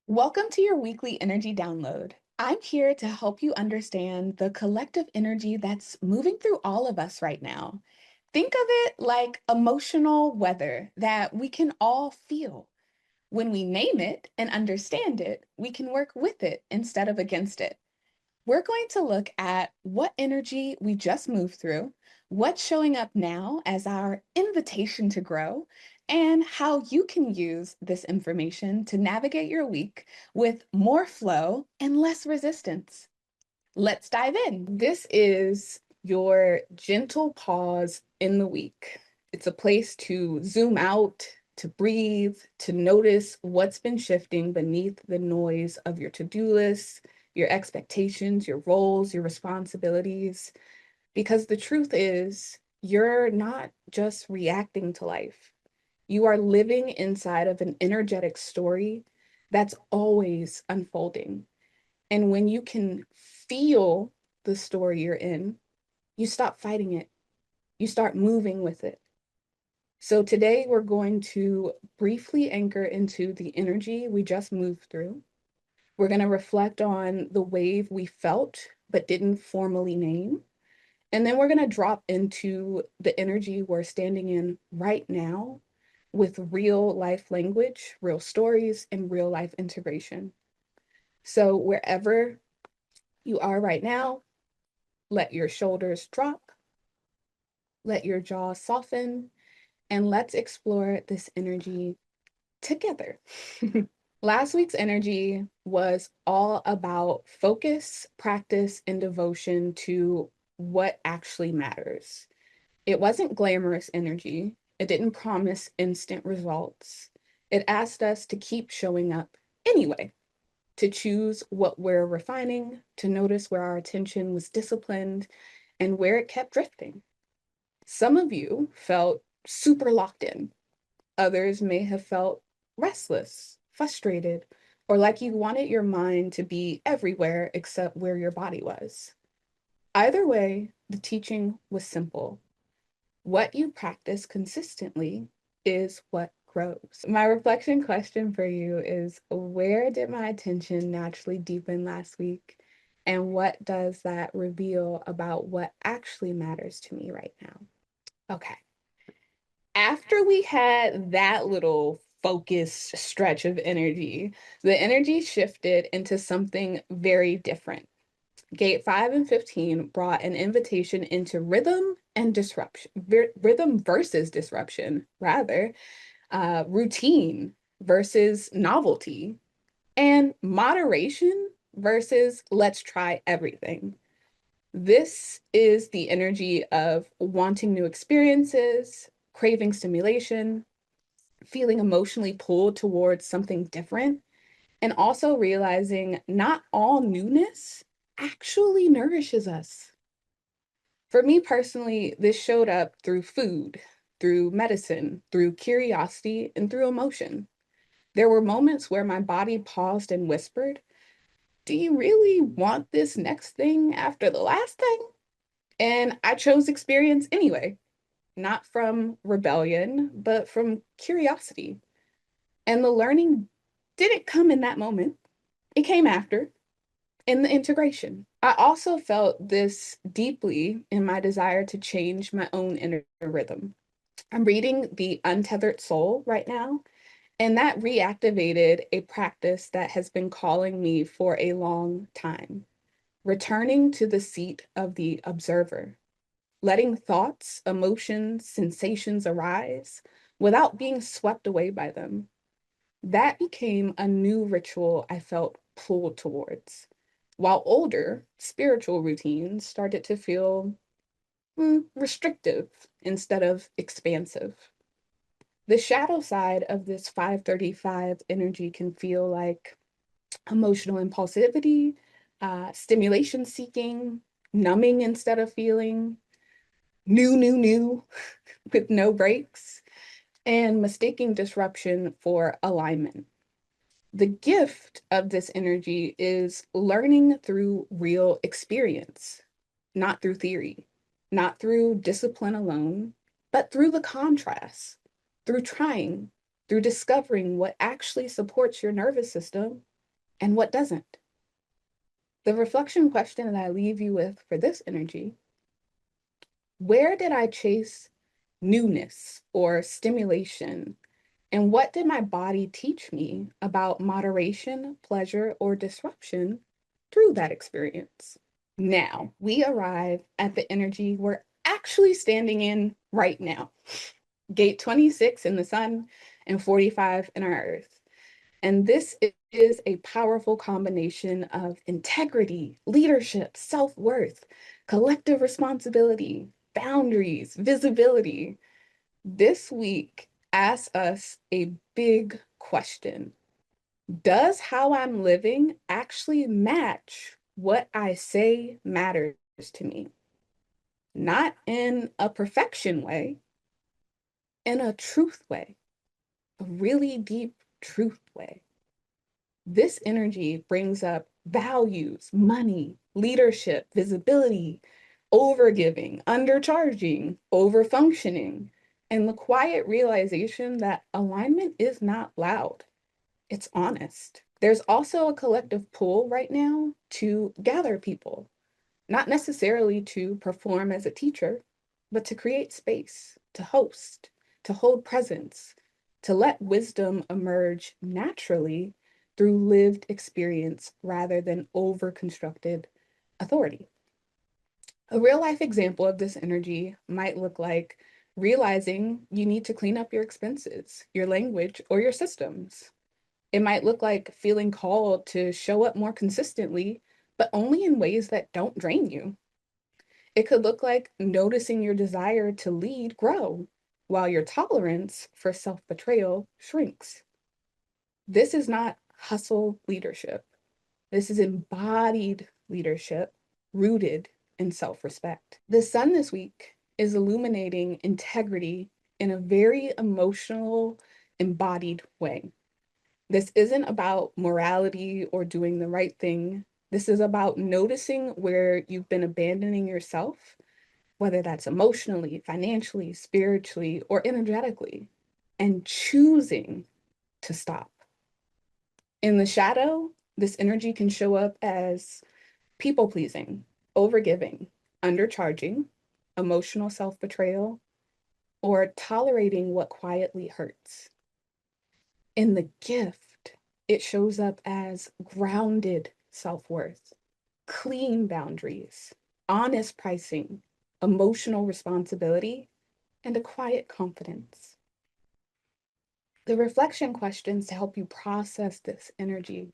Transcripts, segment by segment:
Welcome to your weekly energy download. I'm here to help you understand the collective energy that's moving through all of us right now. Think of it like emotional weather that we can all feel. When we name it and understand it, we can work with it instead of against it. We're going to look at what energy we just moved through, what's showing up now as our invitation to grow, and how you can use this information to navigate your week with more flow and less resistance. Let's dive in. This is your gentle pause in the week. It's a place to zoom out, to breathe, to notice what's been shifting beneath the noise of your to-do list, your expectations, your roles, your responsibilities. Because the truth is, you're not just reacting to life. You are living inside of an energetic story that's always unfolding. And when you can feel the story you're in, you stop fighting it. You start moving with it. So today we're going to briefly anchor into the energy we just moved through. We're going to reflect on the wave we felt but didn't formally name. And then we're going to drop into the energy we're standing in right now with real life language, real stories, and real life integration. So wherever you are right now, let your shoulders drop, let your jaw soften, and let's explore this energy together. Last week's energy was all about focus, practice, and devotion to what actually matters. It wasn't glamorous energy. It didn't promise instant results. It asked us to keep showing up anyway, to choose what we're refining, to notice where our attention was disciplined and where it kept drifting. Some of you felt super locked in. Others may have felt restless, frustrated, or like you wanted your mind to be everywhere except where your body was. Either way, the teaching was simple. What you practice consistently is what grows. My reflection question for you is, where did my attention naturally deepen last week? And what does that reveal about what actually matters to me right now? Okay. After we had that little focused stretch of energy, the energy shifted into something very different. Gate 5 and 15 brought an invitation into rhythm and disruption, rhythm versus disruption, rather, routine versus novelty, and moderation versus let's try everything. This is the energy of wanting new experiences, craving stimulation, feeling emotionally pulled towards something different, and also realizing not all newness actually nourishes us. For me personally, this showed up through food, through medicine, through curiosity, and through emotion. There were moments where my body paused and whispered, "Do you really want this next thing after the last thing?" And I chose experience anyway, not from rebellion, but from curiosity. And the learning didn't come in that moment, it came after in the integration. I also felt this deeply in my desire to change my own inner rhythm. I'm reading The Untethered Soul right now, and that reactivated a practice that has been calling me for a long time, returning to the seat of the observer, letting thoughts, emotions, sensations arise without being swept away by them. That became a new ritual I felt pulled towards. While older, spiritual routines started to feel restrictive instead of expansive. The shadow side of this 535 energy can feel like emotional impulsivity, stimulation seeking, numbing instead of feeling, new with no breaks, and mistaking disruption for alignment. The gift of this energy is learning through real experience, not through theory, not through discipline alone, but through the contrast, through trying, through discovering what actually supports your nervous system and what doesn't. The reflection question that I leave you with for this energy: where did I chase newness or stimulation? And what did my body teach me about moderation, pleasure, or disruption through that experience? Now we arrive at the energy we're actually standing in right now. Gate 26 in the sun and 45 in our earth. And this is a powerful combination of integrity, leadership, self-worth, collective responsibility, boundaries, visibility. This week asks us a big question. Does how I'm living actually match what I say matters to me? Not in a perfection way, in a truth way, a really deep truth way. This energy brings up values, money, leadership, visibility, overgiving, undercharging, overfunctioning, and the quiet realization that alignment is not loud, it's honest. There's also a collective pull right now to gather people, not necessarily to perform as a teacher, but to create space, to host, to hold presence, to let wisdom emerge naturally through lived experience rather than over-constructed authority. A real life example of this energy might look like realizing you need to clean up your expenses, your language, or your systems. It might look like feeling called to show up more consistently, but only in ways that don't drain you. It could look like noticing your desire to lead grow while your tolerance for self-betrayal shrinks. This is not hustle leadership. This is embodied leadership rooted in self-respect. The sun this week is illuminating integrity in a very emotional, embodied way. This isn't about morality or doing the right thing. This is about noticing where you've been abandoning yourself, whether that's emotionally, financially, spiritually, or energetically, and choosing to stop. In the shadow, this energy can show up as people pleasing, overgiving, undercharging, emotional self betrayal, or tolerating what quietly hurts. In the gift, it shows up as grounded self worth, clean boundaries, honest pricing, emotional responsibility, and a quiet confidence. The reflection questions to help you process this energy: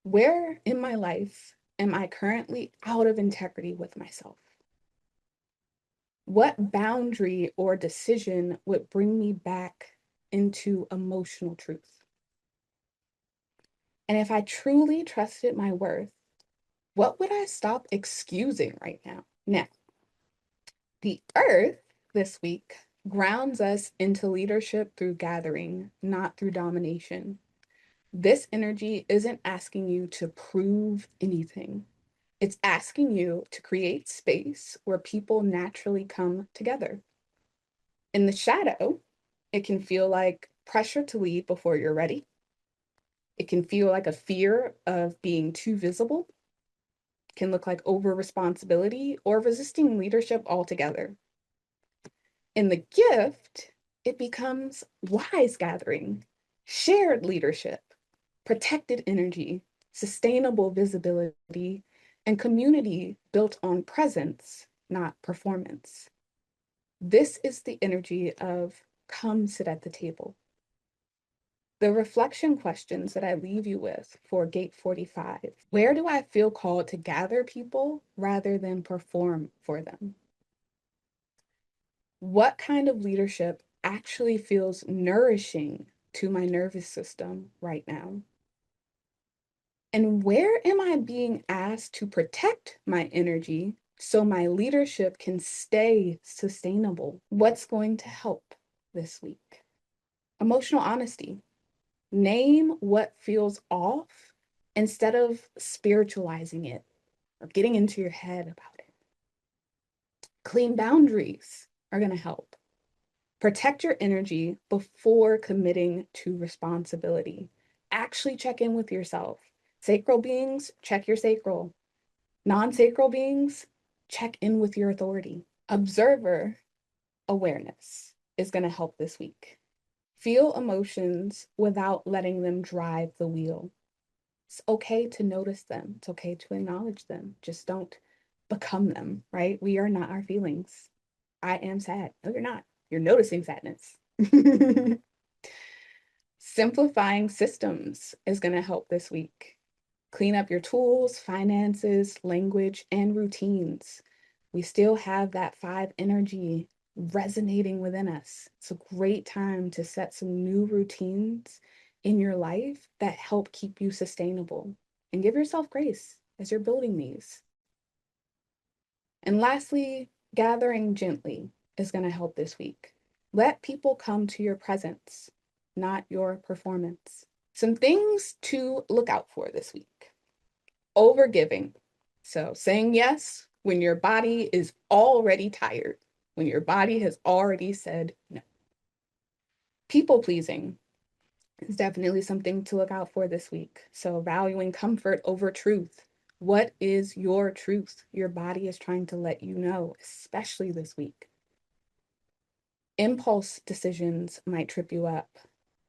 where in my life am I currently out of integrity with myself? What boundary or decision would bring me back into emotional truth? And if I truly trusted my worth, what would I stop excusing right now? Now, the earth this week grounds us into leadership through gathering, not through domination. This energy isn't asking you to prove anything. It's asking you to create space where people naturally come together. In the shadow, it can feel like pressure to lead before you're ready. It can feel like a fear of being too visible. It can look like over responsibility or resisting leadership altogether. In the gift, it becomes wise gathering, shared leadership, protected energy, sustainable visibility, and community built on presence, not performance. This is the energy of come sit at the table. The reflection questions that I leave you with for Gate 45: where do I feel called to gather people rather than perform for them? What kind of leadership actually feels nourishing to my nervous system right now? And where am I being asked to protect my energy so my leadership can stay sustainable? What's going to help this week? Emotional honesty. Name what feels off instead of spiritualizing it or getting into your head about it. Clean boundaries are going to help. Protect your energy before committing to responsibility. Actually check in with yourself. Sacral beings, check your sacral. Non-sacral beings, check in with your authority. Observer awareness is going to help this week. Feel emotions without letting them drive the wheel. It's okay to notice them. It's okay to acknowledge them. Just don't become them, right? We are not our feelings. I am sad. No, you're not. You're noticing sadness. Simplifying systems is going to help this week. Clean up your tools, finances, language, and routines. We still have that five energy resonating within us. It's a great time to set some new routines in your life that help keep you sustainable, and give yourself grace as you're building these. And lastly, gathering gently is going to help this week. Let people come to your presence, not your performance. Some things to look out for this week. Overgiving. So saying yes when your body is already tired, when your body has already said no. People pleasing is definitely something to look out for this week. So valuing comfort over truth. What is your truth? Your body is trying to let you know, especially this week. Impulse decisions might trip you up.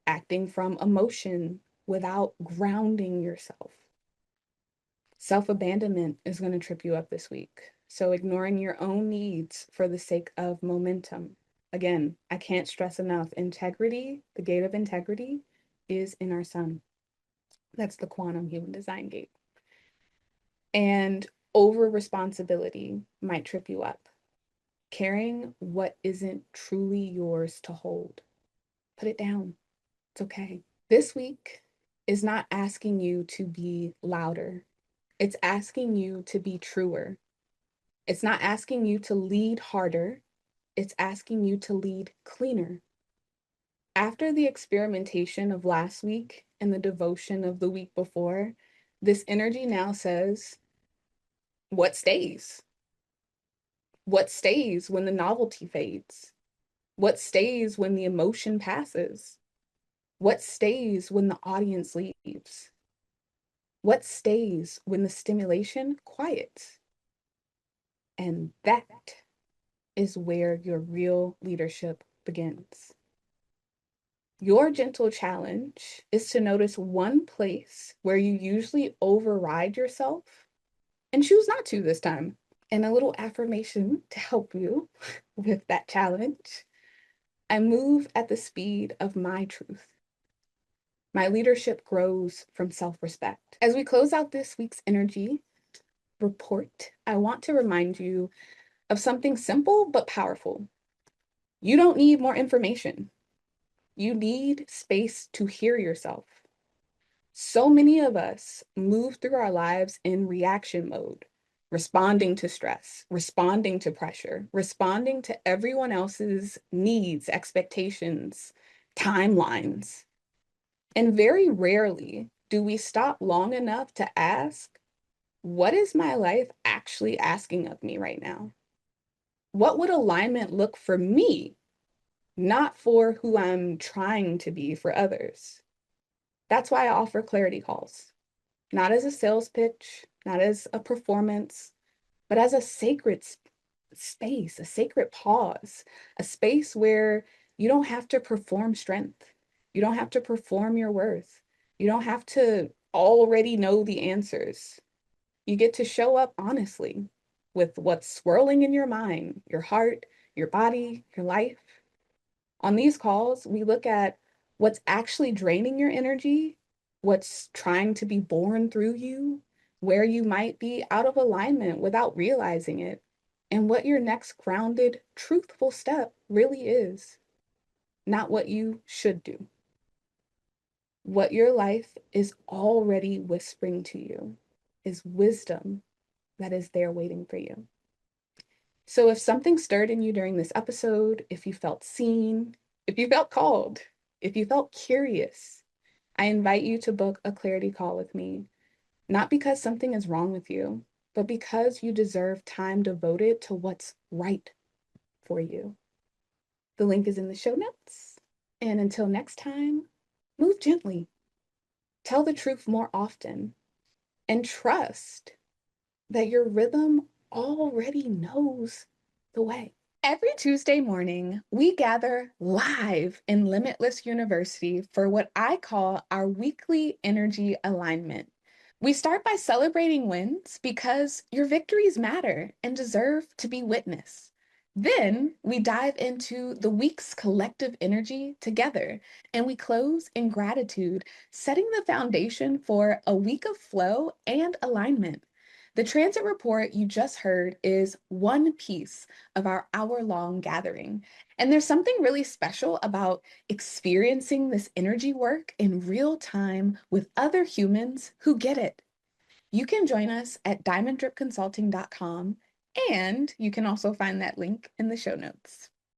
Acting from emotion without grounding yourself. Self-abandonment is going to trip you up this week. So ignoring your own needs for the sake of momentum. Again, I can't stress enough, integrity, the gate of integrity, is in our sun. That's the quantum human design gate. And over responsibility might trip you up. Carrying what isn't truly yours to hold. Put it down. It's okay. This week is not asking you to be louder. It's asking you to be truer. It's not asking you to lead harder. It's asking you to lead cleaner. After the experimentation of last week and the devotion of the week before, this energy now says, what stays? What stays when the novelty fades? What stays when the emotion passes? What stays when the audience leaves? What stays when the stimulation quiets? And that is where your real leadership begins. Your gentle challenge is to notice one place where you usually override yourself and choose not to this time. And a little affirmation to help you with that challenge. I move at the speed of my truth. My leadership grows from self-respect. As we close out this week's energy report, I want to remind you of something simple but powerful. You don't need more information. You need space to hear yourself. So many of us move through our lives in reaction mode, responding to stress, responding to pressure, responding to everyone else's needs, expectations, timelines. And very rarely do we stop long enough to ask, what is my life actually asking of me right now? What would alignment look for me, not for who I'm trying to be for others? That's why I offer clarity calls, not as a sales pitch, not as a performance, but as a sacred space, a sacred pause, a space where you don't have to perform strength. You don't have to perform your worth. You don't have to already know the answers. You get to show up honestly with what's swirling in your mind, your heart, your body, your life. On these calls, we look at what's actually draining your energy, what's trying to be born through you, where you might be out of alignment without realizing it, and what your next grounded, truthful step really is, not what you should do. What your life is already whispering to you is wisdom that is there waiting for you. So if something stirred in you during this episode, if you felt seen, if you felt called, if you felt curious, I invite you to book a clarity call with me, not because something is wrong with you, but because you deserve time devoted to what's right for you. The link is in the show notes. And until next time, move gently. Tell the truth more often. and trust that your rhythm already knows the way. Every Tuesday morning, we gather live in Limitless University for what I call our weekly energy alignment. We start by celebrating wins because your victories matter and deserve to be witnessed. Then we dive into the week's collective energy together, and we close in gratitude, setting the foundation for a week of flow and alignment. The transit report you just heard is one piece of our hour-long gathering. And there's something really special about experiencing this energy work in real time with other humans who get it. You can join us at diamonddripconsulting.com, and you can also find that link in the show notes.